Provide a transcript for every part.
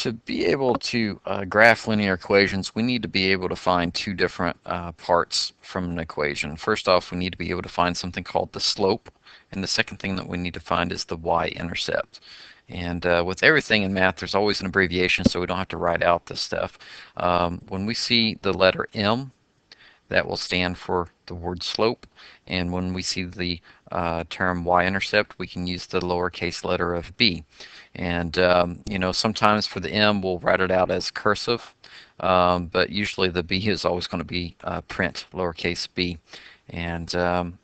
To be able to graph linear equations, we need to be able to find two different parts from an equation. First off, we need to be able to find something called the slope, and the second thing that we need to find is the y-intercept. And with everything in math, there's always an abbreviation, so we don't have to write out this stuff. When we see the letter M, that will stand for the word slope, and when we see the term y-intercept, we can use the lowercase letter of b. And you know, sometimes for the M we'll write it out as cursive, but usually the B is always going to be print lowercase b. And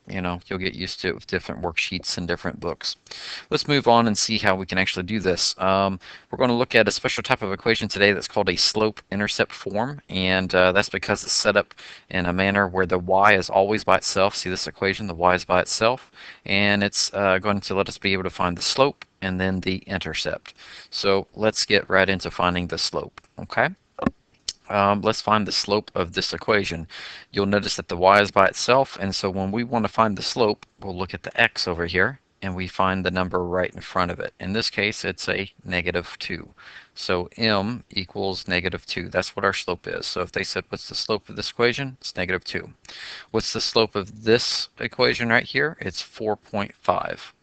you know, you'll get used to it with different worksheets and different books. Let's move on and see how we can actually do this. We're going to look at a special type of equation today that's called a slope-intercept form, and that's because it's set up in a manner where the y is always by itself. See this equation, the y is by itself, and it's going to let us be able to find the slope and then the intercept. So let's get right into finding the slope. Okay. Let's find the slope of this equation. You'll notice that the y is by itself, and so when we want to find the slope, we'll look at the x over here, and we find the number right in front of it. In this case, it's a -2. So m equals -2. That's what our slope is. So if they said, what's the slope of this equation? It's -2. What's the slope of this equation right here? It's 4.5.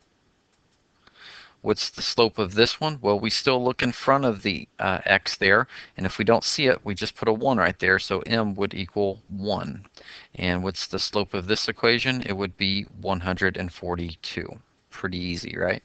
What's the slope of this one? Well, we still look in front of the x there, and if we don't see it, we just put a 1 right there, so m would equal 1. And what's the slope of this equation? It would be 142. Pretty easy, right?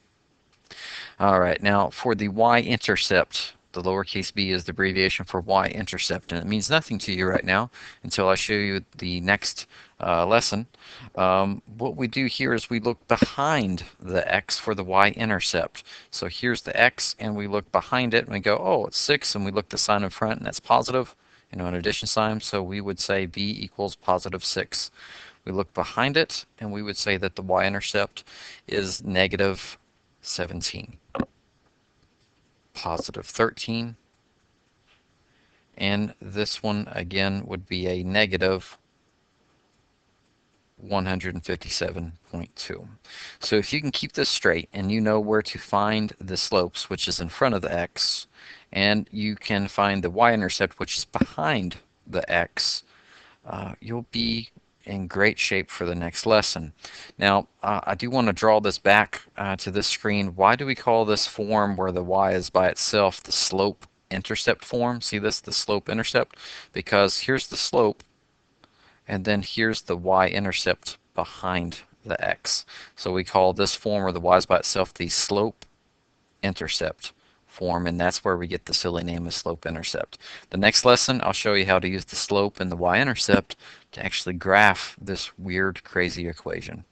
All right, now for the y-intercept, the lowercase b is the abbreviation for y-intercept, and it means nothing to you right now until I show you the next lesson. What we do here is we look behind the x for the y-intercept. So here's the x, and we look behind it, and we go, oh, it's 6, and we look the sign in front, and that's positive, you know, an addition sign, so we would say b equals +6. We look behind it, and we would say that the y-intercept is -17. +13, and this one again would be a -157.2. So if you can keep this straight and you know where to find the slopes, which is in front of the x, and you can find the y-intercept, which is behind the x, you'll be in great shape for the next lesson. Now, I do want to draw this back to this screen. Why do we call this form where the y is by itself the slope-intercept form? See this, the slope-intercept? Because here's the slope, and then here's the y-intercept behind the x. So we call this form where the y is by itself the slope-intercept form, and that's where we get the silly name of slope-intercept. The next lesson, I'll show you how to use the slope and the y-intercept to actually graph this weird, crazy equation.